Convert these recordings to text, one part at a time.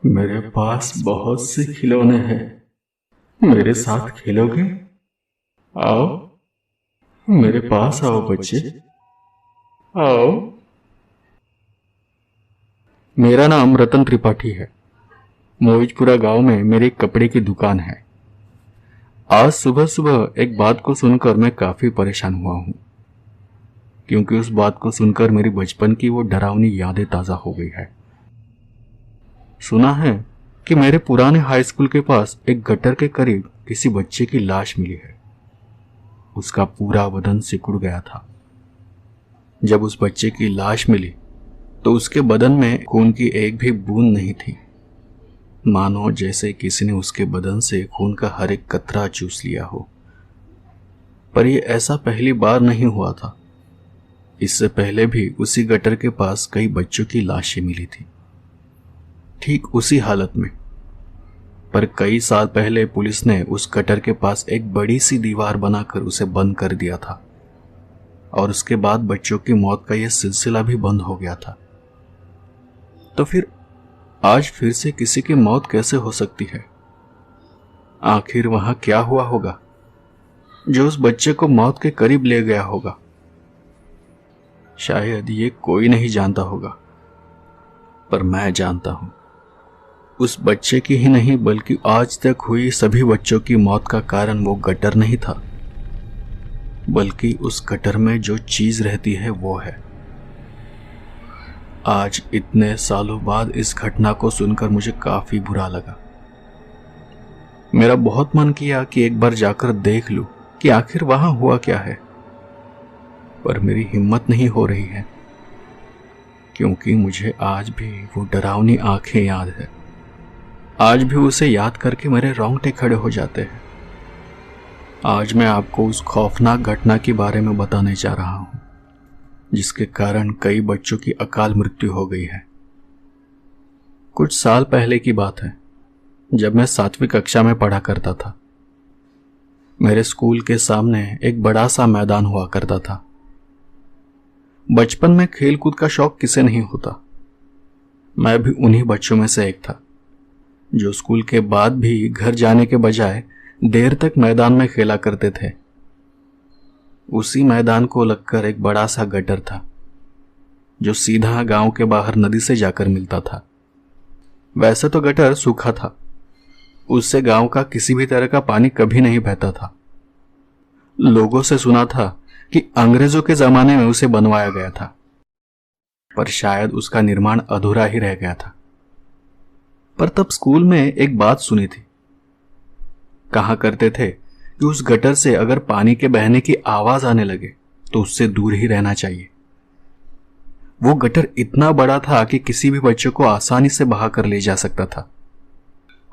मेरे पास बहुत से खिलौने हैं। मेरे साथ खेलोगे? आओ, मेरे पास आओ बच्चे, आओ। मेरा नाम रतन त्रिपाठी है। मोहिजपुरा गांव में मेरी एक कपड़े की दुकान है। आज सुबह सुबह एक बात को सुनकर मैं काफी परेशान हुआ हूं, क्योंकि उस बात को सुनकर मेरी बचपन की वो डरावनी यादें ताजा हो गई है। सुना है कि मेरे पुराने हाई स्कूल के पास एक गटर के करीब किसी बच्चे की लाश मिली है। उसका पूरा बदन सिकुड़ गया था। जब उस बच्चे की लाश मिली तो उसके बदन में खून की एक भी बूंद नहीं थी, मानो जैसे किसी ने उसके बदन से खून का हर एक कतरा चूस लिया हो। पर यह ऐसा पहली बार नहीं हुआ था। इससे पहले भी उसी गटर के पास कई बच्चों की लाशें मिली थी, ठीक उसी हालत में। पर कई साल पहले पुलिस ने उस गटर के पास एक बड़ी सी दीवार बनाकर उसे बंद कर दिया था, और उसके बाद बच्चों की मौत का यह सिलसिला भी बंद हो गया था। तो फिर आज फिर से किसी की मौत कैसे हो सकती है? आखिर वहां क्या हुआ होगा जो उस बच्चे को मौत के करीब ले गया होगा? शायद ये कोई नहीं जानता होगा, पर मैं जानता हूं। उस बच्चे की ही नहीं बल्कि आज तक हुई सभी बच्चों की मौत का कारण वो गटर नहीं था, बल्कि उस गटर में जो चीज रहती है वो है। आज इतने सालों बाद इस घटना को सुनकर मुझे काफी बुरा लगा। मेरा बहुत मन किया कि एक बार जाकर देख लूं कि आखिर वहां हुआ क्या है, पर मेरी हिम्मत नहीं हो रही है, क्योंकि मुझे आज भी वो डरावनी आंखें याद है। आज भी उसे याद करके मेरे रोंगटे खड़े हो जाते हैं। आज मैं आपको उस खौफनाक घटना के बारे में बताने जा रहा हूं, जिसके कारण कई बच्चों की अकाल मृत्यु हो गई है। कुछ साल पहले की बात है, जब मैं 7वीं कक्षा में पढ़ा करता था। मेरे स्कूल के सामने एक बड़ा सा मैदान हुआ करता था। बचपन में खेल कूद का शौक किसे नहीं होता। मैं भी उन्हीं बच्चों में से एक था, जो स्कूल के बाद भी घर जाने के बजाय देर तक मैदान में खेला करते थे। उसी मैदान को लगकर एक बड़ा सा गटर था, जो सीधा गांव के बाहर नदी से जाकर मिलता था। वैसे तो गटर सूखा था, उससे गांव का किसी भी तरह का पानी कभी नहीं बहता था। लोगों से सुना था कि अंग्रेजों के जमाने में उसे बनवाया गया था, पर शायद उसका निर्माण अधूरा ही रह गया था। पर तब स्कूल में एक बात सुनी थी। कहा करते थे कि उस गटर से अगर पानी के बहने की आवाज आने लगे तो उससे दूर ही रहना चाहिए। वो गटर इतना बड़ा था कि किसी भी बच्चे को आसानी से बहा कर ले जा सकता था,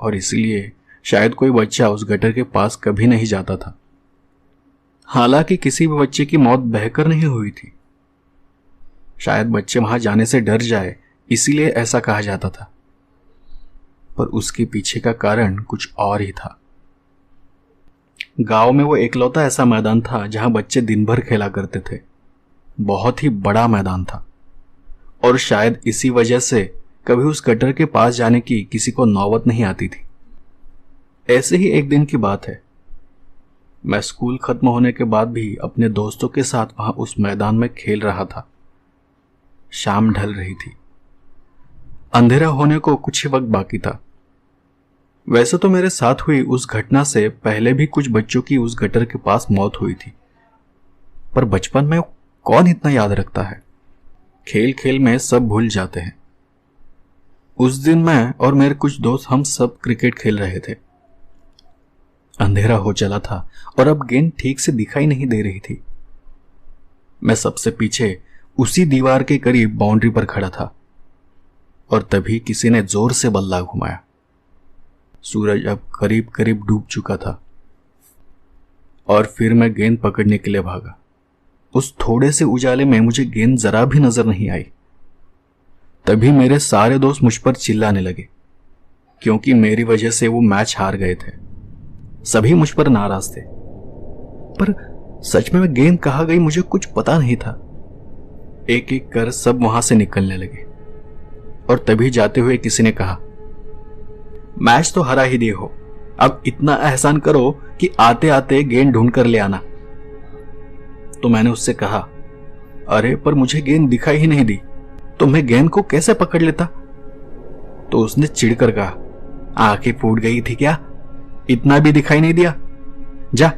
और इसलिए शायद कोई बच्चा उस गटर के पास कभी नहीं जाता था। हालांकि किसी भी बच्चे की मौत बहकर नहीं हुई थी। शायद बच्चे वहां जाने से डर जाए, इसीलिए ऐसा कहा जाता था। पर उसके पीछे का कारण कुछ और ही था। गांव में वो एकलौता ऐसा मैदान था जहां बच्चे दिन भर खेला करते थे। बहुत ही बड़ा मैदान था, और शायद इसी वजह से कभी उस गटर के पास जाने की किसी को नौबत नहीं आती थी। ऐसे ही एक दिन की बात है। मैं स्कूल खत्म होने के बाद भी अपने दोस्तों के साथ वहां उस मैदान में खेल रहा था। शाम ढल रही थी, अंधेरा होने को कुछ ही वक्त बाकी था। वैसे तो मेरे साथ हुई उस घटना से पहले भी कुछ बच्चों की उस गटर के पास मौत हुई थी, पर बचपन में कौन इतना याद रखता है। खेल खेल में सब भूल जाते हैं। उस दिन मैं और मेरे कुछ दोस्त हम सब क्रिकेट खेल रहे थे। अंधेरा हो चला था और अब गेंद ठीक से दिखाई नहीं दे रही थी। मैं सबसे पीछे उसी दीवार के करीब बाउंड्री पर खड़ा था, और तभी किसी ने जोर से बल्ला घुमाया। सूरज अब करीब करीब डूब चुका था, और फिर मैं गेंद पकड़ने के लिए भागा। उस थोड़े से उजाले में मुझे गेंद जरा भी नजर नहीं आई। तभी मेरे सारे दोस्त मुझ पर चिल्लाने लगे, क्योंकि मेरी वजह से वो मैच हार गए थे। सभी मुझ पर नाराज थे, पर सच में गेंद कहाँ गई मुझे कुछ पता नहीं था। एक एक कर सब वहां से निकलने लगे, और तभी जाते हुए किसी ने कहा, मैच तो हरा ही दिए हो, अब इतना एहसान करो कि आते आते गेंद ढूंढ कर ले आना। तो मैंने उससे कहा, अरे पर मुझे गेंद दिखाई ही नहीं दी, तो मैं गेंद को कैसे पकड़ लेता? तो उसने चिढ़कर कहा, आंखें फूट गई थी क्या? इतना भी दिखाई नहीं दिया? जा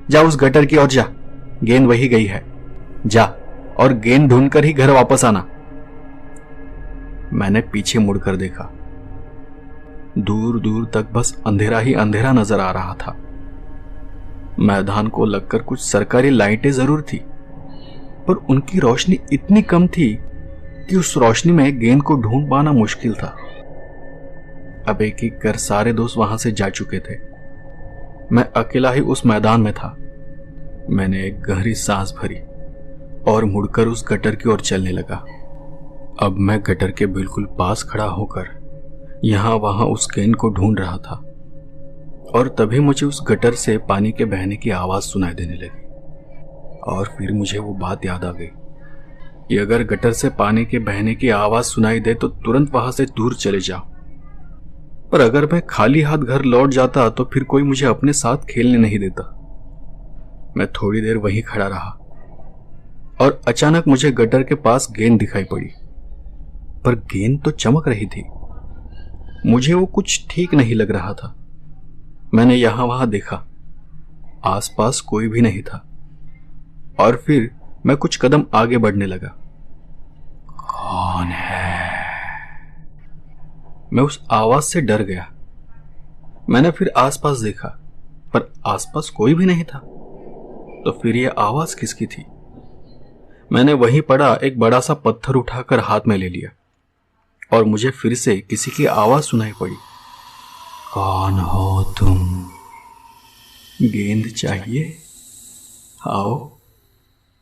जा उस गटर की ओर जा, गेंद वही गई है, जा और गेंद ढूंढकर ही घर वापस आना। मैंने पीछे मुड़कर देखा। दूर दूर तक बस अंधेरा ही अंधेरा नजर आ रहा था। मैदान को लगकर कुछ सरकारी लाइटें जरूर थी, पर उनकी रोशनी इतनी कम थी कि उस रोशनी में गेंद को ढूंढ पाना मुश्किल था। अब एक एक कर सारे दोस्त वहां से जा चुके थे। मैं अकेला ही उस मैदान में था। मैंने एक गहरी सांस भरी और मुड़कर उस गटर की ओर चलने लगा। अब मैं गटर के बिल्कुल पास खड़ा होकर यहां वहां उस गेंद को ढूंढ रहा था, और तभी मुझे उस गटर से पानी के बहने की आवाज सुनाई देने लगी। और फिर मुझे वो बात याद आ गई कि अगर गटर से पानी के बहने की आवाज सुनाई दे तो तुरंत वहां से दूर चले जाओ, पर अगर मैं खाली हाथ घर लौट जाता तो फिर कोई मुझे अपने साथ खेलने नहीं देता। मैं थोड़ी देर वहीं खड़ा रहा और अचानक मुझे गटर के पास गेंद दिखाई पड़ी, पर गेंद तो चमक रही थी। मुझे वो कुछ ठीक नहीं लग रहा था। मैंने यहां वहां देखा, आसपास कोई भी नहीं था, और फिर मैं कुछ कदम आगे बढ़ने लगा। कौन है? मैं उस आवाज से डर गया। मैंने फिर आसपास देखा, पर आसपास कोई भी नहीं था। तो फिर यह आवाज किसकी थी? मैंने वहीं पड़ा एक बड़ा सा पत्थर उठाकर हाथ में ले लिया और मुझे फिर से किसी की आवाज सुनाई पड़ी। कौन हो तुम? गेंद चाहिए? आओ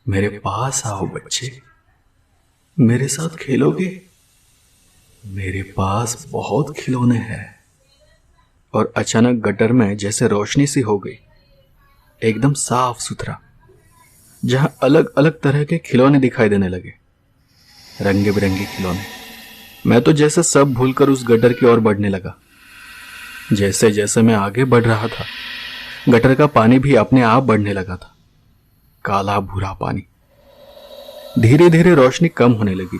मेरे पास आओ बच्चे, मेरे साथ खेलोगे? मेरे पास बहुत खिलौने हैं। और अचानक गटर में जैसे रोशनी सी हो गई, एकदम साफ सुथरा, जहां अलग अलग तरह के खिलौने दिखाई देने लगे, रंगे बिरंगे खिलौने। मैं तो जैसे सब भूलकर उस गटर की ओर बढ़ने लगा। जैसे जैसे मैं आगे बढ़ रहा था, गटर का पानी भी अपने आप बढ़ने लगा था, काला भूरा पानी। धीरे धीरे रोशनी कम होने लगी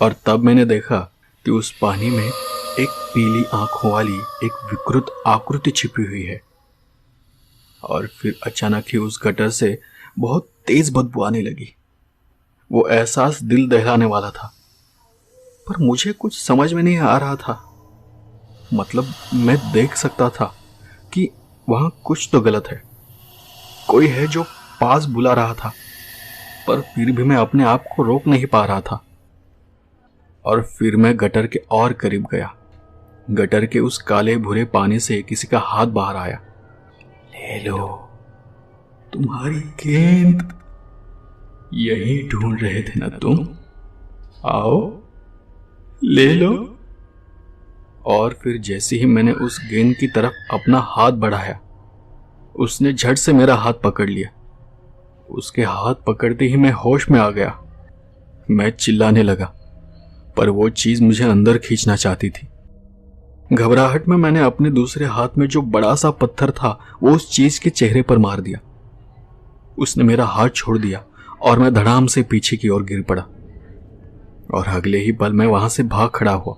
और तब मैंने देखा कि उस पानी में एक पीली आंखों वाली एक विकृत आकृति छिपी हुई है। और फिर अचानक ही उस गटर से बहुत तेज बदबू आने लगी। वो एहसास दिल दहलाने वाला था, पर मुझे कुछ समझ में नहीं आ रहा था। मतलब मैं देख सकता था कि वहां कुछ तो गलत है, कोई है जो पास बुला रहा था, पर फिर भी मैं अपने आप को रोक नहीं पा रहा था। और फिर मैं गटर के और करीब गया। गटर के उस काले भूरे पानी से किसी का हाथ बाहर आया। ले लो, तुम्हारी गेंद। यही ढूंढ रहे थे ना तुम? आओ ले लो। और फिर जैसे ही मैंने उस गेंद की तरफ अपना हाथ बढ़ाया, उसने झट से मेरा हाथ पकड़ लिया। उसके हाथ पकड़ते ही मैं होश में आ गया। मैं चिल्लाने लगा, पर वो चीज मुझे अंदर खींचना चाहती थी। घबराहट में मैंने अपने दूसरे हाथ में जो बड़ा सा पत्थर था वो उस चीज के चेहरे पर मार दिया। उसने मेरा हाथ छोड़ दिया और मैं धड़ाम से पीछे की ओर गिर पड़ा। और अगले ही पल मैं वहां से भाग खड़ा हुआ।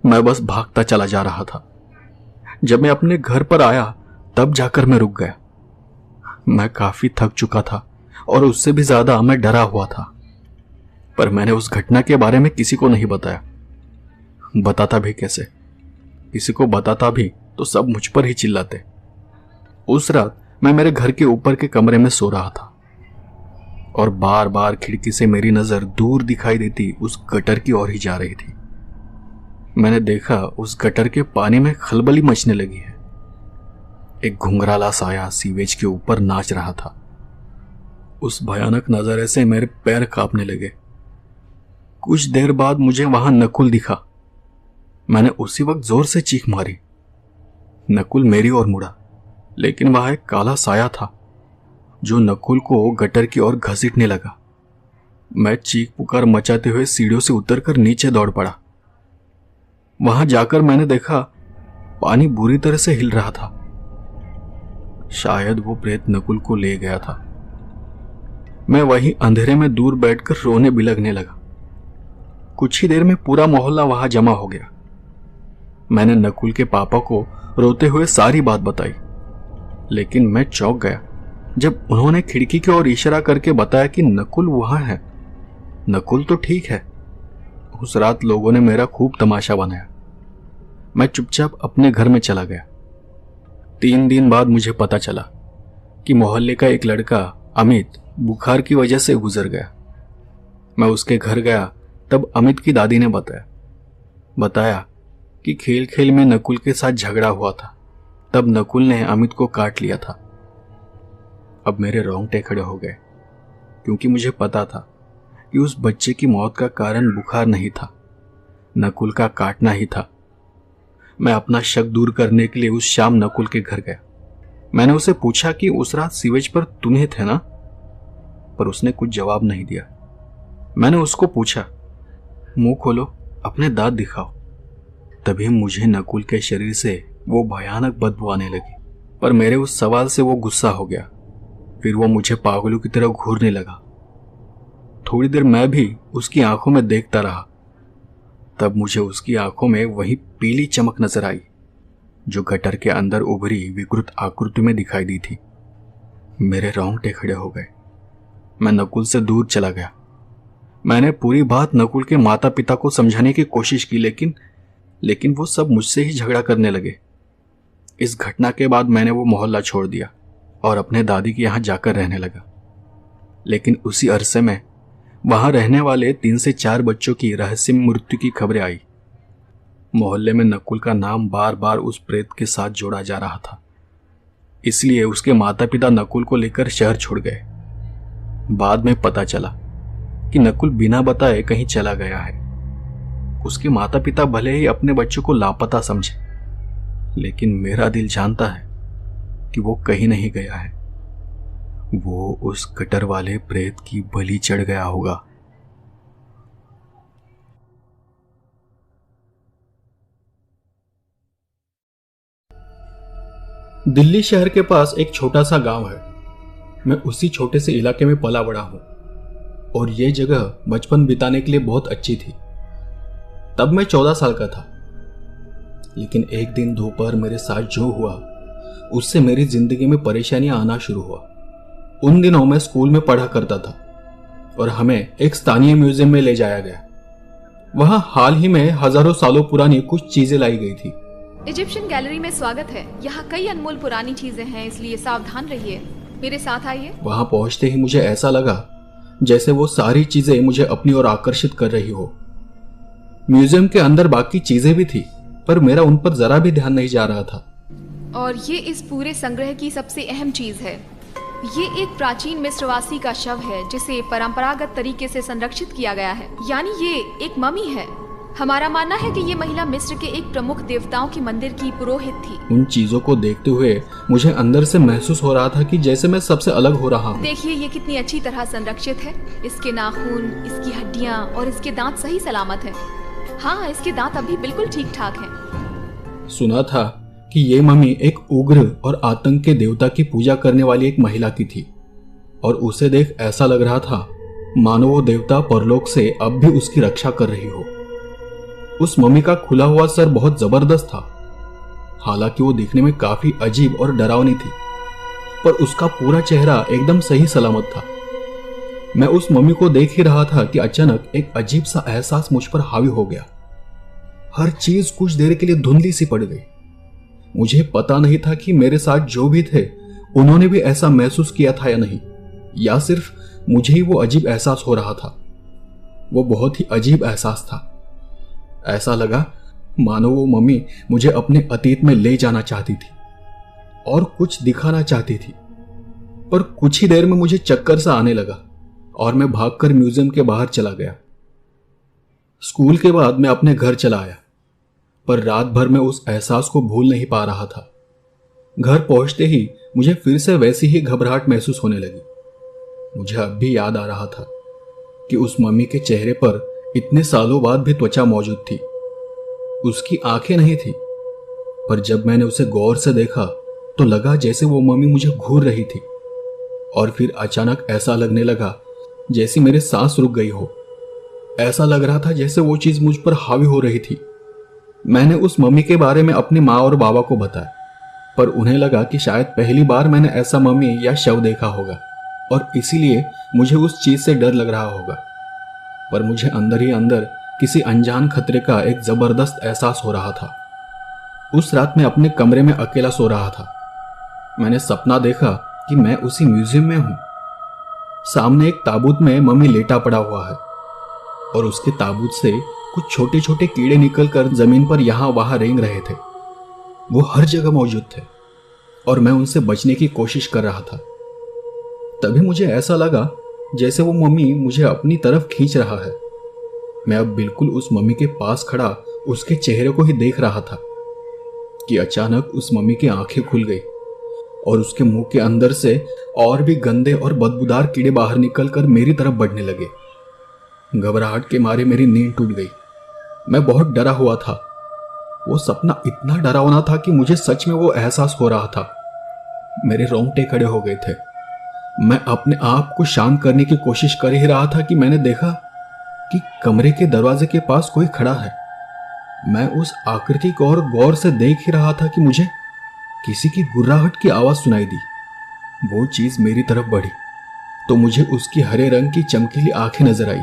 मैं बस भागता चला जा रहा था। जब मैं अपने घर पर आया तब जाकर मैं रुक गया। मैं काफी थक चुका था और उससे भी ज्यादा मैं डरा हुआ था, पर मैंने उस घटना के बारे में किसी को नहीं बताया। बताता भी कैसे? किसी को बताता भी तो सब मुझ पर ही चिल्लाते। उस रात मैं मेरे घर के ऊपर के कमरे में सो रहा था और बार बार खिड़की से मेरी नजर दूर दिखाई देती उस गटर की ओर ही जा रही थी। मैंने देखा उस गटर के पानी में खलबली मचने लगी है। एक घुंघराला साया सीवेज के ऊपर नाच रहा था। उस भयानक नजारे से मेरे पैर कांपने लगे। कुछ देर बाद मुझे वहां नकुल दिखा। मैंने उसी वक्त जोर से चीख मारी। नकुल मेरी ओर मुड़ा, लेकिन वहां एक काला साया था जो नकुल को गटर की ओर घसीटने लगा। मैं चीख पुकार मचाते हुए सीढ़ियों से उतरकर नीचे दौड़ पड़ा। वहां जाकर मैंने देखा पानी बुरी तरह से हिल रहा था। शायद वो प्रेत नकुल को ले गया था। मैं वहीं अंधेरे में दूर बैठकर रोने बिलखने लगा। कुछ ही देर में पूरा मोहल्ला वहां जमा हो गया। मैंने नकुल के पापा को रोते हुए सारी बात बताई, लेकिन मैं चौंक गया जब उन्होंने खिड़की की ओर इशारा करके बताया कि नकुल वहां है। नकुल तो ठीक है। उस रात लोगों ने मेरा खूब तमाशा बनाया। मैं चुपचाप अपने घर में चला गया। 3 दिन बाद मुझे पता चला कि मोहल्ले का एक लड़का अमित बुखार की वजह से गुजर गया। मैं उसके घर गया तब अमित की दादी ने बताया कि खेल खेल में नकुल के साथ झगड़ा हुआ था। तब नकुल ने अमित को काट लिया था। अब मेरे रोंगटे खड़े हो गए, क्योंकि मुझे पता था कि उस बच्चे की मौत का कारण बुखार नहीं था, नकुल का काटना ही था। मैं अपना शक दूर करने के लिए उस शाम नकुल के घर गया। मैंने उसे पूछा कि उस रात सीवेज पर तुम्हें थे ना, पर उसने कुछ जवाब नहीं दिया। मैंने उसको पूछा, मुंह खोलो, अपने दांत दिखाओ। तभी मुझे नकुल के शरीर से वो भयानक बदबू आने लगी, पर मेरे उस सवाल से वो गुस्सा हो गया। फिर वो मुझे पागलों की तरह घूरने लगा। थोड़ी देर मैं भी उसकी आंखों में देखता रहा। तब मुझे उसकी आंखों में वही पीली चमक नजर आई जो गटर के अंदर उभरी विकृत आकृति में दिखाई दी थी। मेरे रोंगटे खड़े हो गए। मैं नकुल से दूर चला गया। मैंने पूरी बात नकुल के माता पिता को समझाने की कोशिश की, लेकिन वो सब मुझसे ही झगड़ा करने लगे। इस घटना के बाद मैंने वो मोहल्ला छोड़ दिया और अपने दादी के यहां जाकर रहने लगा। लेकिन उसी अरसे में वहां रहने वाले 3 से 4 बच्चों की रहस्यमय मृत्यु की खबरें आई। मोहल्ले में नकुल का नाम बार बार उस प्रेत के साथ जोड़ा जा रहा था। इसलिए उसके माता पिता नकुल को लेकर शहर छोड़ गए। बाद में पता चला कि नकुल बिना बताए कहीं चला गया है। उसके माता पिता भले ही अपने बच्चों को लापता समझे, लेकिन मेरा दिल जानता है कि वो कहीं नहीं गया है। वो उस गटर वाले प्रेत की बलि चढ़ गया होगा। दिल्ली शहर के पास एक छोटा सा गांव है। मैं उसी छोटे से इलाके में पला बड़ा हूं और यह जगह बचपन बिताने के लिए बहुत अच्छी थी। तब मैं 14 साल का था। लेकिन एक दिन दोपहर मेरे साथ जो हुआ उससे मेरी जिंदगी में परेशानियां आना शुरू हुआ। उन दिनों मैं स्कूल में पढ़ा करता था और हमें एक स्थानीय म्यूजियम में ले जाया गया। वहां हाल ही में हजारों सालों पुरानी कुछ चीजें लाई गई थी। इजिप्शियन गैलरी में स्वागत है। यहाँ कई अनमोल पुरानी चीजें हैं, इसलिए सावधान रहिए। मेरे साथ आइए। वहां पहुंचते ही मुझे ऐसा लगा जैसे वो सारी चीजें मुझे अपनी ओर आकर्षित कर रही हो। म्यूजियम के अंदर बाकी चीजें भी थी, पर मेरा उन पर जरा भी ध्यान नहीं जा रहा था। और ये इस पूरे संग्रह की सबसे अहम चीज है। ये एक प्राचीन मिस्रवासी का शव है जिसे परंपरागत तरीके से संरक्षित किया गया है, यानी ये एक ममी है। हमारा मानना है कि ये महिला मिस्र के एक प्रमुख देवताओं के मंदिर की पुरोहित थी। उन चीजों को देखते हुए मुझे अंदर से महसूस हो रहा था कि जैसे मैं सबसे अलग हो रहा हूँ। देखिए ये कितनी अच्छी तरह संरक्षित है। इसके नाखून, इसकी हड्डियाँ और इसके दांत सही सलामत है। हाँ, इसके दांत अभी बिल्कुल ठीक ठाक हैं। सुना था कि ये मम्मी एक उग्र और आतंक के देवता की पूजा करने वाली एक महिला की थी और उसे देख ऐसा लग रहा था मानो वो देवता परलोक से अब भी उसकी रक्षा कर रही हो। उस मम्मी का खुला हुआ सर बहुत जबरदस्त था। हालांकि वो दिखने में काफी अजीब और डरावनी थी, पर उसका पूरा चेहरा एकदम सही सलामत था। मैं उस मम्मी को देख ही रहा था कि अचानक एक अजीब सा एहसास मुझ पर हावी हो गया। हर चीज कुछ देर के लिए धुंधली सी पड़ गई। मुझे पता नहीं था कि मेरे साथ जो भी थे उन्होंने भी ऐसा महसूस किया था या नहीं, या सिर्फ मुझे ही वो अजीब एहसास हो रहा था। वो बहुत ही अजीब एहसास था। ऐसा लगा मानो वो मम्मी मुझे अपने अतीत में ले जाना चाहती थी और कुछ दिखाना चाहती थी। पर कुछ ही देर में मुझे चक्कर सा आने लगा और मैं भागकर म्यूजियम के बाहर चला गया। स्कूल के बाद मैं अपने घर चला आया, पर रात भर मैं उस एहसास को भूल नहीं पा रहा था। घर पहुंचते ही मुझे फिर से वैसी ही घबराहट महसूस होने लगी। मुझे अब भी याद आ रहा था कि उस मम्मी के चेहरे पर इतने सालों बाद भी त्वचा मौजूद थी। उसकी आंखें नहीं थी, पर जब मैंने उसे गौर से देखा तो लगा जैसे वो मम्मी मुझे घूर रही थी। और फिर अचानक ऐसा लगने लगा जैसे मेरे सांस रुक गई हो। ऐसा लग रहा था जैसे वो चीज मुझ पर हावी हो रही थी। मैंने उस मम्मी के बारे में अपनी माँ और बाबा को बताया, पर उन्हें लगा कि शायद पहली बार मैंने ऐसा मम्मी या शव देखा होगा और इसीलिए मुझे उस चीज से डर लग रहा होगा। पर मुझे अंदर ही अंदर किसी अनजान खतरे का एक जबरदस्त एहसास हो रहा था। उस रात मैं अपने कमरे में अकेला सो रहा था। मैंने सपना देखा कि मैं उसी म्यूजियम में हूं। सामने एक ताबूत में मम्मी लेटा पड़ा हुआ है और उसके ताबूत से कुछ छोटे छोटे कीड़े निकलकर जमीन पर यहां वहां रेंग रहे थे। वो हर जगह मौजूद थे और मैं उनसे बचने की कोशिश कर रहा था। तभी मुझे ऐसा लगा जैसे वो मम्मी मुझे अपनी तरफ खींच रहा है। मैं अब बिल्कुल उस मम्मी के पास खड़ा उसके चेहरे को ही देख रहा था कि अचानक उस मम्मी की आंखें खुल गई और उसके मुंह के अंदर से और भी गंदे और बदबूदार कीड़े बाहर निकलकर मेरी तरफ बढ़ने लगे। घबराहट के मारे मेरी नींद टूट गई। मैं बहुत डरा हुआ था। वो सपना इतना डरावना था कि मुझे सच में वो एहसास हो रहा था। मेरे रोंगटे खड़े हो गए थे। मैं अपने आप को शांत करने की कोशिश कर ही रहा था कि मैंने देखा कि कमरे के दरवाजे के पास कोई खड़ा है। मैं उस आकृति को और गौर से देख ही रहा था कि मुझे किसी की गुर्राहट की आवाज सुनाई दी। वो चीज मेरी तरफ बढ़ी तो मुझे उसकी हरे रंग की चमकीली आंखें नजर आई।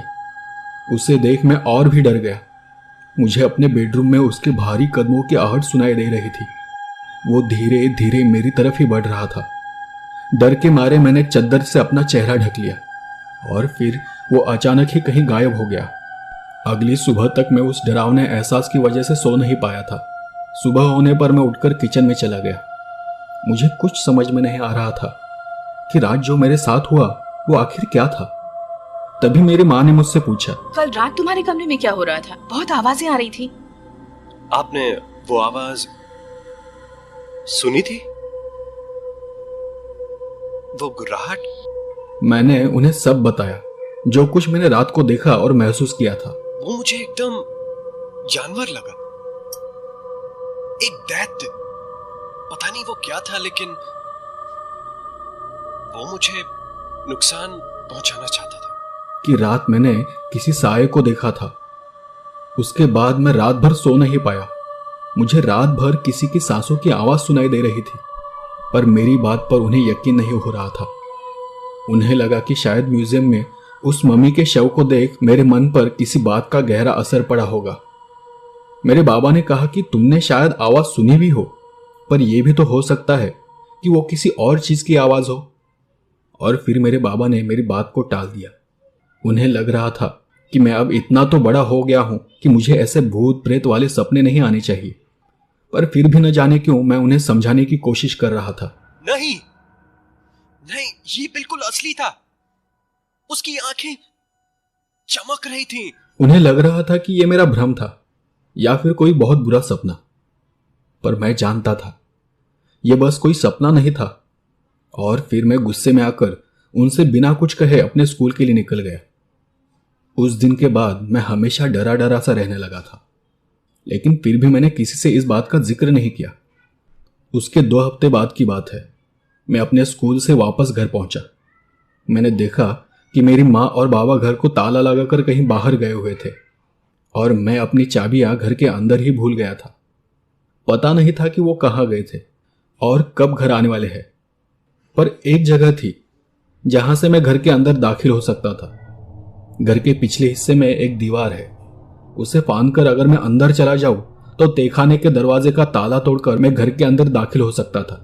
उसे देख मैं और भी डर गया। मुझे अपने बेडरूम में उसके भारी कदमों की आहट सुनाई दे रही थी। वो धीरे धीरे मेरी तरफ ही बढ़ रहा था। डर के मारे मैंने चद्दर से अपना चेहरा ढक लिया और फिर वो अचानक ही कहीं गायब हो गया। अगली सुबह तक मैं उस डरावने एहसास की वजह से सो नहीं पाया था। सुबह होने पर मैं उठकर किचन में चला गया। मुझे कुछ समझ में नहीं आ रहा था कि रात जो मेरे साथ हुआ वो आखिर क्या था। तभी मेरी माँ ने मुझसे पूछा, कल रात तुम्हारे कमरे में क्या हो रहा था? बहुत आवाजें आ रही थी। आपने वो आवाज सुनी थी? वो गुर्राहट? मैंने उन्हें सब बताया जो कुछ मैंने रात को देखा और महसूस किया था। वो मुझे एकदम जानवर लगा, एक दैत्य। पता नहीं वो क्या था, लेकिन वो मुझे नुकसान पहुंचाना चाहता था। कि रात मैंने किसी साये को देखा था। उसके बाद मैं रात भर सो नहीं पाया। मुझे रात भर किसी की सांसों की आवाज सुनाई दे रही थी, पर मेरी बात पर उन्हें यकीन नहीं हो रहा था। उन्हें लगा कि शायद म्यूजियम में उस मम्मी के शव को देख मेरे मन पर किसी बात का गहरा असर पड़ा होगा। मेरे बाबा ने कहा कि तुमने शायद आवाज सुनी भी हो, पर यह भी तो हो सकता है कि वो किसी और चीज की आवाज हो। और फिर मेरे बाबा ने मेरी बात को टाल दिया। उन्हें लग रहा था कि मैं अब इतना तो बड़ा हो गया हूं कि मुझे ऐसे भूत प्रेत वाले सपने नहीं आने चाहिए। पर फिर भी न जाने क्यों मैं उन्हें समझाने की कोशिश कर रहा था। नहीं नहीं, ये बिल्कुल असली था। उसकी आंखें चमक रही थीं। उन्हें लग रहा था कि यह मेरा भ्रम था या फिर कोई बहुत बुरा सपना, पर मैं जानता था यह बस कोई सपना नहीं था। और फिर मैं गुस्से में आकर उनसे बिना कुछ कहे अपने स्कूल के लिए निकल गया। उस दिन के बाद मैं हमेशा डरा डरा सा रहने लगा था, लेकिन फिर भी मैंने किसी से इस बात का जिक्र नहीं किया। उसके 2 हफ्ते बाद की बात है। मैं अपने स्कूल से वापस घर पहुंचा। मैंने देखा कि मेरी माँ और बाबा घर को ताला लगाकर कहीं बाहर गए हुए थे और मैं अपनी चाबियां घर के अंदर ही भूल गया था। पता नहीं था कि वो कहाँ गए थे और कब घर आने वाले हैं। पर एक जगह थी जहां से मैं घर के अंदर दाखिल हो सकता था। घर के पिछले हिस्से में एक दीवार है। उसे फांदकर अगर मैं अंदर चला जाऊं तो तहखाने के दरवाजे का ताला तोड़कर मैं घर के अंदर दाखिल हो सकता था।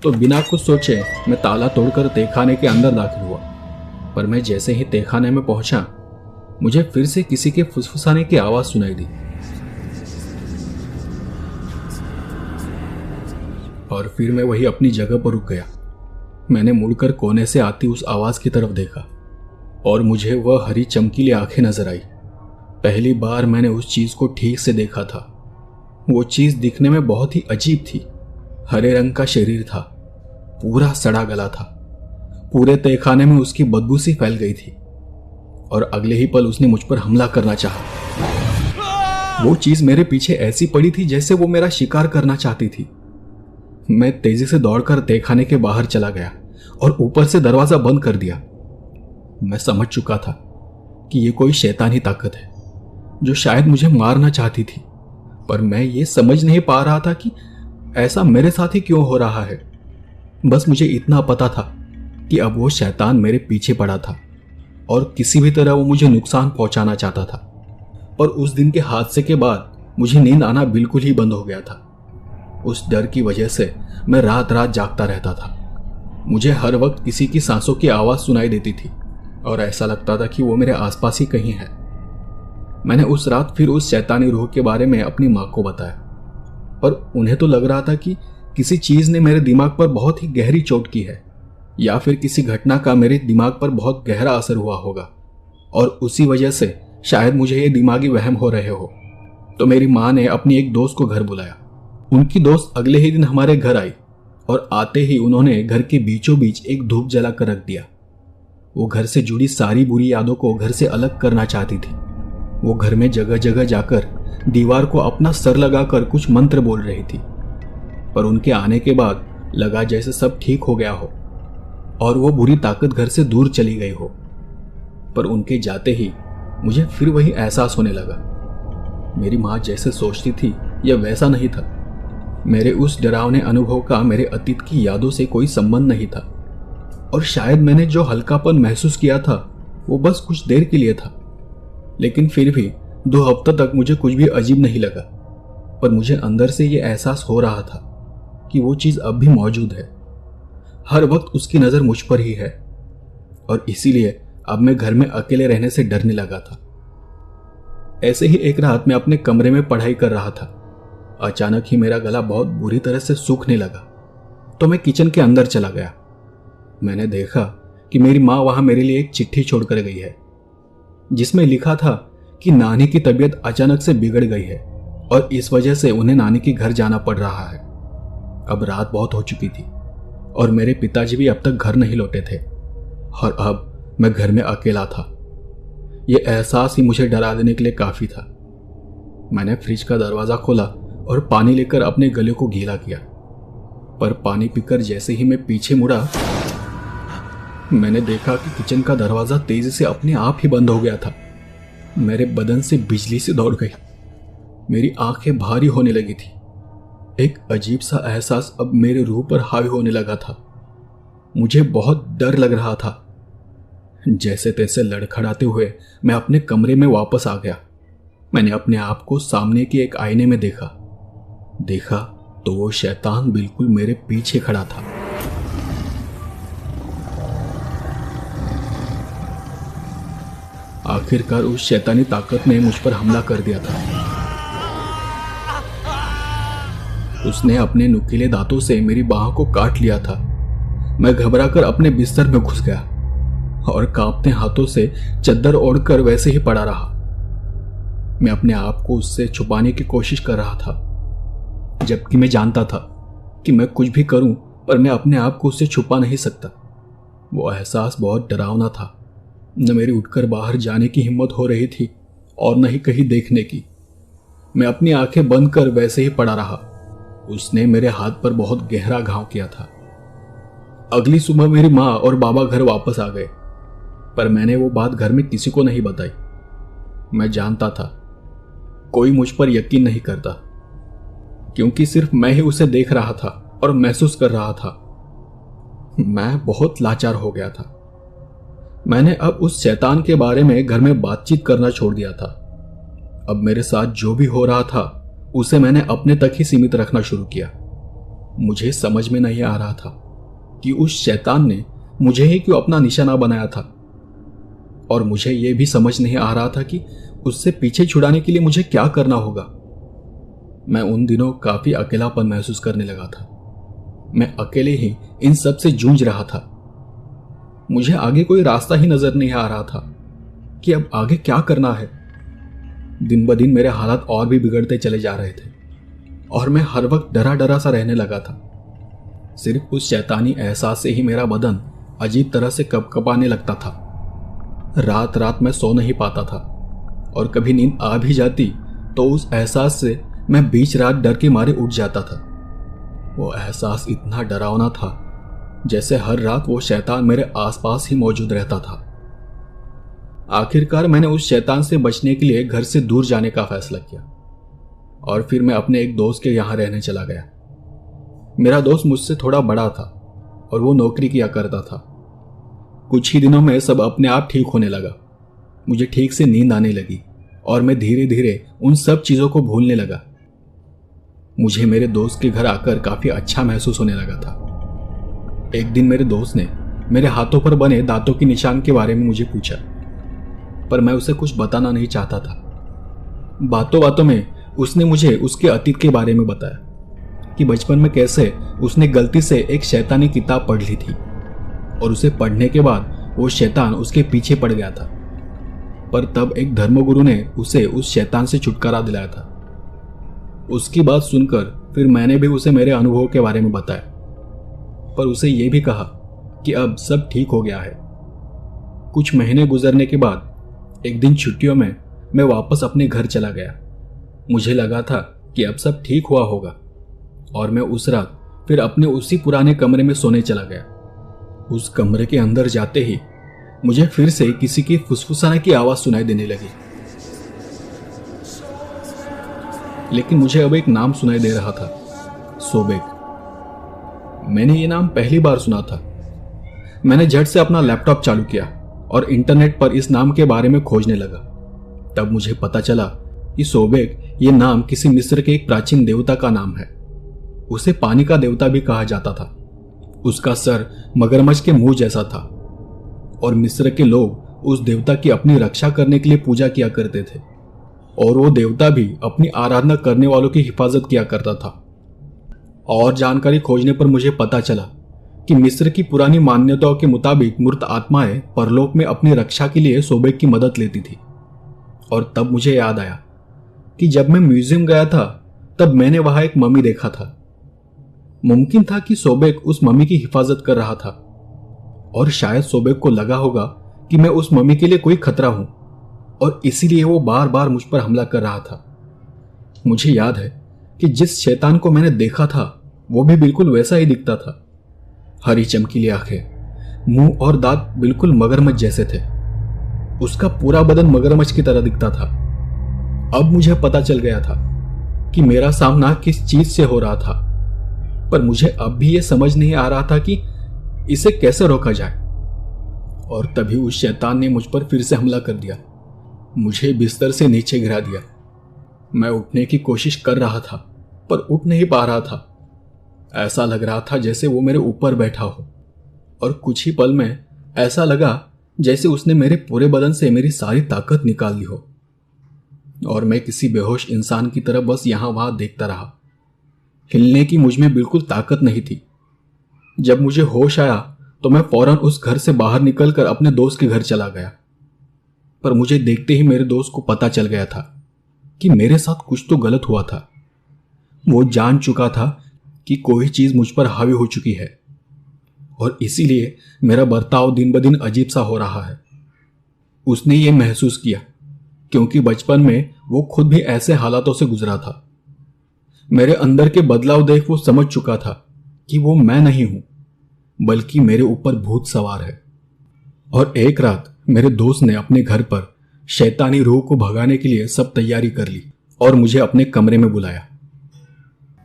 तो बिना कुछ सोचे मैं ताला तोड़कर तहखाने के अंदर दाखिल हुआ। पर मैं जैसे ही तहखाने में पहुंचा, मुझे फिर से किसी के फुसफुसाने की आवाज सुनाई दी और फिर मैं वही अपनी जगह पर रुक गया। मैंने मुड़कर कोने से आती उस आवाज की तरफ देखा और मुझे वह हरी चमकीली आंखें नजर आई। पहली बार मैंने उस चीज को ठीक से देखा था। वो चीज दिखने में बहुत ही अजीब थी। हरे रंग का शरीर था, पूरा सड़ा गला था। पूरे तहखाने में उसकी बदबू सी फैल गई थी और अगले ही पल उसने मुझ पर हमला करना चाहा। वो चीज मेरे पीछे ऐसी पड़ी थी जैसे वो मेरा शिकार करना चाहती थी। मैं तेजी से दौड़कर तहखाने के बाहर चला गया और ऊपर से दरवाजा बंद कर दिया। मैं समझ चुका था कि ये कोई शैतानी ताकत है जो शायद मुझे मारना चाहती थी, पर मैं ये समझ नहीं पा रहा था कि ऐसा मेरे साथ ही क्यों हो रहा है। बस मुझे इतना पता था कि अब वो शैतान मेरे पीछे पड़ा था और किसी भी तरह वो मुझे नुकसान पहुंचाना चाहता था। और उस दिन के हादसे के बाद मुझे नींद आना बिल्कुल ही बंद हो गया था। उस डर की वजह से मैं रात रात जागता रहता था। मुझे हर वक्त किसी की सांसों की आवाज़ सुनाई देती थी और ऐसा लगता था कि वो मेरे आसपास ही कहीं है। मैंने उस रात फिर उस शैतानी रूह के बारे में अपनी माँ को बताया, पर उन्हें तो लग रहा था कि किसी चीज़ ने मेरे दिमाग पर बहुत ही गहरी चोट की है या फिर किसी घटना का मेरे दिमाग पर बहुत गहरा असर हुआ होगा और उसी वजह से शायद मुझे ये दिमागी वहम हो रहे हो। तो मेरी माँ ने अपनी एक दोस्त को घर बुलाया। उनकी दोस्त अगले ही दिन हमारे घर आई और आते ही उन्होंने घर के बीचों बीच एक धूप जला कर रख दिया। वो घर से जुड़ी सारी बुरी यादों को घर से अलग करना चाहती थी। वो घर में जगह जगह जाकर दीवार को अपना सर लगाकर कुछ मंत्र बोल रही थी, पर उनके आने के बाद लगा जैसे सब ठीक हो गया हो और वो बुरी ताकत घर से दूर चली गई हो। पर उनके जाते ही मुझे फिर वही एहसास होने लगा। मेरी माँ जैसे सोचती थी यह वैसा नहीं था। मेरे उस डरावने अनुभव का मेरे अतीत की यादों से कोई संबंध नहीं था और शायद मैंने जो हल्कापन महसूस किया था वो बस कुछ देर के लिए था। लेकिन फिर भी 2 हफ्तों तक मुझे कुछ भी अजीब नहीं लगा, पर मुझे अंदर से ये एहसास हो रहा था कि वो चीज़ अब भी मौजूद है। हर वक्त उसकी नज़र मुझ पर ही है और इसीलिए अब मैं घर में अकेले रहने से डरने लगा था। ऐसे ही एक रात मैं अपने कमरे में पढ़ाई कर रहा था। अचानक ही मेरा गला बहुत बुरी तरह से सूखने लगा, तो मैं किचन के अंदर चला गया। मैंने देखा कि मेरी माँ वहां मेरे लिए एक चिट्ठी छोड़कर गई है जिसमें लिखा था कि नानी की तबीयत अचानक से बिगड़ गई है और इस वजह से उन्हें नानी के घर जाना पड़ रहा है। अब रात बहुत हो चुकी थी और मेरे पिताजी भी अब तक घर नहीं लौटे थे और अब मैं घर में अकेला था। यह एहसास ही मुझे डरा देने के लिए काफी था। मैंने फ्रिज का दरवाजा खोला और पानी लेकर अपने गले को गीला किया, पर पानी पीकर जैसे ही मैं पीछे मुड़ा मैंने देखा कि किचन का दरवाजा तेजी से अपने आप ही बंद हो गया था। मेरे बदन से बिजली से दौड़ गई। मेरी आंखें भारी होने लगी थी। एक अजीब सा एहसास अब मेरे रूह पर हावी होने लगा था। मुझे बहुत डर लग रहा था। जैसे तैसे लड़खड़ाते हुए मैं अपने कमरे में वापस आ गया। मैंने अपने आप को सामने के एक आईने में देखा तो वो शैतान बिल्कुल मेरे पीछे खड़ा था। आखिरकार उस शैतानी ताकत ने मुझ पर हमला कर दिया था। उसने अपने नुकीले दांतों से मेरी बाह को काट लिया था। मैं घबराकर अपने बिस्तर में घुस गया और कांपते हाथों से चद्दर ओढ़कर वैसे ही पड़ा रहा। मैं अपने आप को उससे छुपाने की कोशिश कर रहा था, जबकि मैं जानता था कि मैं कुछ भी करूं पर मैं अपने आप को उससे छुपा नहीं सकता। वो एहसास बहुत डरावना था। न मेरी उठकर बाहर जाने की हिम्मत हो रही थी और न ही कहीं देखने की। मैं अपनी आंखें बंद कर वैसे ही पड़ा रहा। उसने मेरे हाथ पर बहुत गहरा घाव किया था। अगली सुबह मेरी माँ और बाबा घर वापस आ गए, पर मैंने वो बात घर में किसी को नहीं बताई। मैं जानता था कोई मुझ पर यकीन नहीं करता, क्योंकि सिर्फ मैं ही उसे देख रहा था और महसूस कर रहा था। मैं बहुत लाचार हो गया था। मैंने अब उस शैतान के बारे में घर में बातचीत करना छोड़ दिया था। अब मेरे साथ जो भी हो रहा था उसे मैंने अपने तक ही सीमित रखना शुरू किया। मुझे समझ में नहीं आ रहा था कि उस शैतान ने मुझे ही क्यों अपना निशाना बनाया था, और मुझे यह भी समझ नहीं आ रहा था कि उससे पीछे छुड़ाने के लिए मुझे क्या करना होगा। मैं उन दिनों काफी अकेलापन महसूस करने लगा था। मैं अकेले ही इन सब से जूझ रहा था। मुझे आगे कोई रास्ता ही नजर नहीं आ रहा था कि अब आगे क्या करना है। दिन ब दिन मेरे हालात और भी बिगड़ते चले जा रहे थे और मैं हर वक्त डरा डरा सा रहने लगा था। सिर्फ उस शैतानी एहसास से ही मेरा बदन अजीब तरह से कपकपाने लगता था। रात रात मैं सो नहीं पाता था और कभी नींद आ भी जाती तो उस एहसास से मैं बीच रात डर के मारे उठ जाता था। वो एहसास इतना डरावना था जैसे हर रात वो शैतान मेरे आसपास ही मौजूद रहता था। आखिरकार मैंने उस शैतान से बचने के लिए घर से दूर जाने का फैसला किया और फिर मैं अपने एक दोस्त के यहाँ रहने चला गया। मेरा दोस्त मुझसे थोड़ा बड़ा था और वो नौकरी किया करता था। कुछ ही दिनों में सब अपने आप ठीक होने लगा। मुझे ठीक से नींद आने लगी और मैं धीरे धीरे उन सब चीज़ों को भूलने लगा। मुझे मेरे दोस्त के घर आकर काफ़ी अच्छा महसूस होने लगा था। एक दिन मेरे दोस्त ने मेरे हाथों पर बने दांतों के निशान के बारे में मुझे पूछा, पर मैं उसे कुछ बताना नहीं चाहता था। बातों बातों में उसने मुझे उसके अतीत के बारे में बताया कि बचपन में कैसे उसने गलती से एक शैतानी किताब पढ़ ली थी और उसे पढ़ने के बाद वो शैतान उसके पीछे पड़ गया था, पर तब एक धर्मगुरु ने उसे उस शैतान से छुटकारा दिलाया था। उसकी बात सुनकर फिर मैंने भी उसे मेरे अनुभव के बारे में बताया, पर उसे यह भी कहा कि अब सब ठीक हो गया है। कुछ महीने गुजरने के बाद एक दिन छुट्टियों में मैं वापस अपने घर चला गया। मुझे लगा था कि अब सब ठीक हुआ होगा और मैं उस रात फिर अपने उसी पुराने कमरे में सोने चला गया। उस कमरे के अंदर जाते ही मुझे फिर से किसी की फुसफुसाने की आवाज सुनाई देने लगी, लेकिन मुझे अब एक नाम सुनाई दे रहा था, सोबेग। मैंने ये नाम पहली बार सुना था। मैंने झट से अपना लैपटॉप चालू किया और इंटरनेट पर इस नाम के बारे में खोजने लगा। तब मुझे पता चला कि सोबेग ये नाम किसी मिस्र के एक प्राचीन देवता का नाम है। उसे पानी का देवता भी कहा जाता था। उसका सर मगरमच्छ के मुंह जैसा था और मिस्र के लोग उस देवता की अपनी रक्षा करने के लिए पूजा किया करते थे और वो देवता भी अपनी आराधना करने वालों की हिफाजत किया करता था। और जानकारी खोजने पर मुझे पता चला कि मिस्र की पुरानी मान्यताओं के मुताबिक मृत आत्माएं परलोक में अपनी रक्षा के लिए सोबेग की मदद लेती थी। और तब मुझे याद आया कि जब मैं म्यूजियम गया था तब मैंने वहां एक मम्मी देखा था। मुमकिन था कि सोबेग उस मम्मी की हिफाजत कर रहा था और शायद सोबेग को लगा होगा कि मैं उस मम्मी के लिए कोई खतरा हूं और इसीलिए वो बार बार मुझ पर हमला कर रहा था। मुझे याद है कि जिस शैतान को मैंने देखा था वो भी बिल्कुल वैसा ही दिखता था। हरी चमकीली आंखें, मुंह और दांत बिल्कुल मगरमच्छ जैसे थे। उसका पूरा बदन मगरमच्छ की तरह दिखता था। अब मुझे पता चल गया था कि मेरा सामना किस चीज से हो रहा था, पर मुझे अब भी यह समझ नहीं आ रहा था कि इसे कैसे रोका जाए। और तभी उस शैतान ने मुझ पर फिर से हमला कर दिया। मुझे बिस्तर से नीचे गिरा दिया। मैं उठने की कोशिश कर रहा था पर उठ नहीं पा रहा था। ऐसा लग रहा था जैसे वो मेरे ऊपर बैठा हो और कुछ ही पल में ऐसा लगा जैसे उसने मेरे पूरे बदन से मेरी सारी ताकत निकाल ली हो और मैं किसी बेहोश इंसान की तरह बस यहां वहां देखता रहा। हिलने की मुझ में बिल्कुल ताकत नहीं थी। जब मुझे होश आया तो मैं फौरन उस घर से बाहर निकलकर अपने दोस्त के घर चला गया, पर मुझे देखते ही मेरे दोस्त को पता चल गया था कि मेरे साथ कुछ तो गलत हुआ था। वो जान चुका था कि कोई चीज मुझ पर हावी हो चुकी है और इसीलिए मेरा बर्ताव दिन ब दिन अजीब सा हो रहा है। उसने ये महसूस किया क्योंकि बचपन में वो खुद भी ऐसे हालातों से गुजरा था। मेरे अंदर के बदलाव देख वो समझ चुका था कि वो मैं नहीं हूं, बल्कि मेरे ऊपर भूत सवार है। और एक रात मेरे दोस्त ने अपने घर पर शैतानी रूह को भगाने के लिए सब तैयारी कर ली और मुझे अपने कमरे में बुलाया।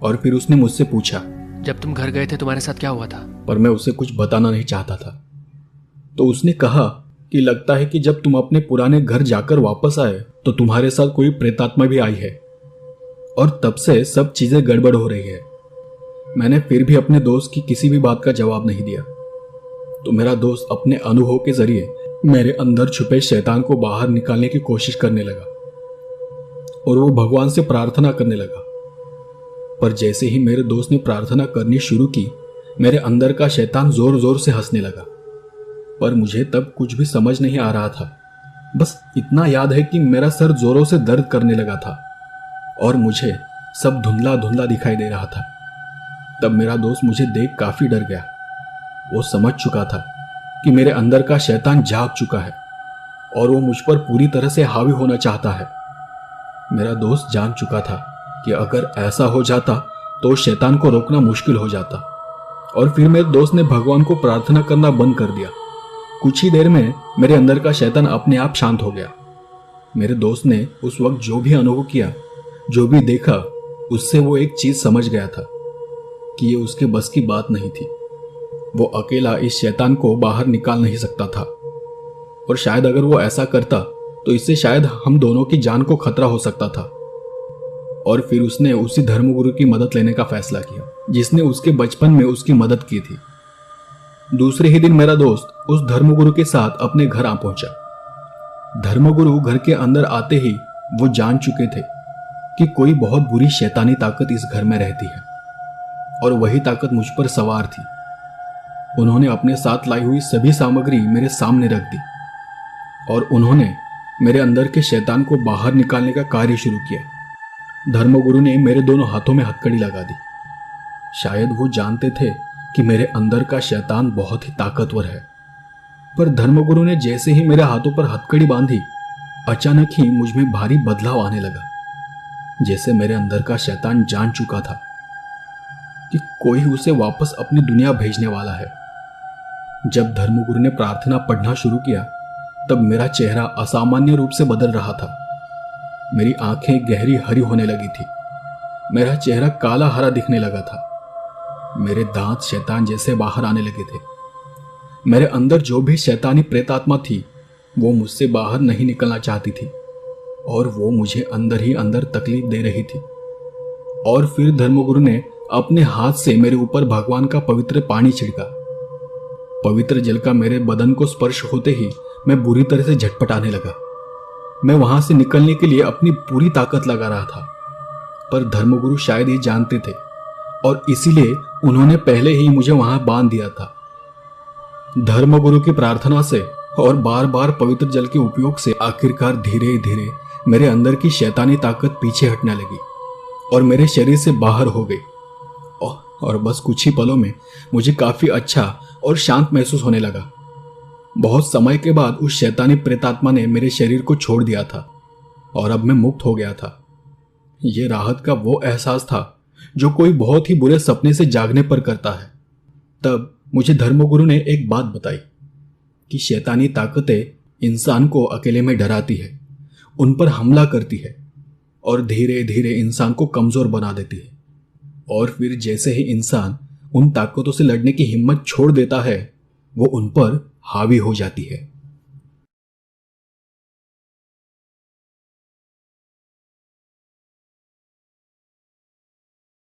और फिर उसने मुझसे पूछा, जब तुम घर गए थे तुम्हारे साथ क्या हुआ था? पर मैं उसे कुछ बताना नहीं चाहता था। तो उसने कहा कि लगता है कि जब तुम अपने पुराने घर जाकर वापस आए तो तुम्हारे साथ कोई प्रेतात्मा भी आई है और तब से सब चीजें गड़बड़ हो रही है। मैंने फिर भी अपने दोस्त की किसी भी बात का जवाब नहीं दिया। तो मेरा दोस्त अपने अनुभव के जरिए मेरे अंदर छुपे शैतान को बाहर निकालने की कोशिश करने लगा और वो भगवान से प्रार्थना करने लगा। पर जैसे ही मेरे दोस्त ने प्रार्थना करनी शुरू की, मेरे अंदर का शैतान जोर जोर से हंसने लगा। पर मुझे तब कुछ भी समझ नहीं आ रहा था। बस इतना याद है कि मेरा सर जोरों से दर्द करने लगा था और मुझे सब धुंधला धुंधला दिखाई दे रहा था। तब मेरा दोस्त मुझे देख काफी डर गया। वो समझ चुका था कि मेरे अंदर का शैतान जाग चुका है और वो मुझ पर पूरी तरह से हावी होना चाहता है। मेरा दोस्त जान चुका था कि अगर ऐसा हो जाता तो शैतान को रोकना मुश्किल हो जाता, और फिर मेरे दोस्त ने भगवान को प्रार्थना करना बंद कर दिया। कुछ ही देर में मेरे अंदर का शैतान अपने आप शांत हो गया। मेरे दोस्त ने उस वक्त जो भी अनुभव किया, जो भी देखा, उससे वो एक चीज समझ गया था कि ये उसके बस की बात नहीं थी। वो अकेला इस शैतान को बाहर निकाल नहीं सकता था, और शायद अगर वो ऐसा करता तो इससे शायद हम दोनों की जान को खतरा हो सकता था। और फिर उसने उसी धर्मगुरु की मदद लेने का फैसला किया जिसने उसके बचपन में उसकी मदद की थी। दूसरे ही दिन मेरा दोस्त उस धर्मगुरु के साथ अपने घर आ पहुंचा। धर्मगुरु घर के अंदर आते ही वो जान चुके थे कि कोई बहुत बुरी शैतानी ताकत इस घर में रहती है, और वही ताकत मुझ पर सवार थी। उन्होंने अपने साथ लाई हुई सभी सामग्री मेरे सामने रख दी, और उन्होंने मेरे अंदर के शैतान को बाहर निकालने का कार्य शुरू किया। धर्मगुरु ने मेरे दोनों हाथों में हथकड़ी लगा दी। शायद वो जानते थे कि मेरे अंदर का शैतान बहुत ही ताकतवर है, पर धर्मगुरु ने जैसे ही मेरे हाथों पर हथकड़ी बांधी, अचानक ही मुझ में भारी बदलाव आने लगा। जैसे मेरे अंदर का शैतान जान चुका था कि कोई उसे वापस अपनी दुनिया भेजने वाला है। जब धर्मगुरु ने प्रार्थना पढ़ना शुरू किया, तब मेरा चेहरा असामान्य रूप से बदल रहा था। मेरी आंखें गहरी हरी होने लगी थी। मेरा चेहरा काला हरा दिखने लगा था। मेरे दांत शैतान जैसे बाहर आने लगे थे। मेरे अंदर जो भी शैतानी प्रेतात्मा थी, वो मुझसे बाहर नहीं निकलना चाहती थी, और वो मुझे अंदर ही अंदर तकलीफ दे रही थी। और फिर धर्मगुरु ने अपने हाथ से मेरे ऊपर भगवान का पवित्र पानी छिड़का। पवित्र जल का मेरे बदन को स्पर्श होते ही मैं बुरी तरह से झटपटाने लगा। मैं वहां से निकलने के लिए अपनी पूरी ताकत लगा रहा था, पर धर्मगुरु शायद ये जानते थे, और इसीलिए उन्होंने पहले ही मुझे वहां बांध दिया था। धर्मगुरु की प्रार्थना से और बार बार पवित्र जल के उपयोग से आखिरकार धीरे धीरे मेरे अंदर की शैतानी ताकत पीछे हटने लगी और मेरे शरीर से बाहर हो गई, और बस कुछ ही पलों में मुझे काफी अच्छा और शांत महसूस होने लगा। बहुत समय के बाद उस शैतानी प्रेतात्मा ने मेरे शरीर को छोड़ दिया था, और अब मैं मुक्त हो गया था। यह राहत का वो एहसास था जो कोई बहुत ही बुरे सपने से जागने पर करता है। तब मुझे धर्मगुरु ने एक बात बताई कि शैतानी ताकतें इंसान को अकेले में डराती है, उन पर हमला करती है, और धीरे धीरे इंसान को कमजोर बना देती है। और फिर जैसे ही इंसान उन ताकतों से लड़ने की हिम्मत छोड़ देता है, वो उन पर हावी हो जाती है।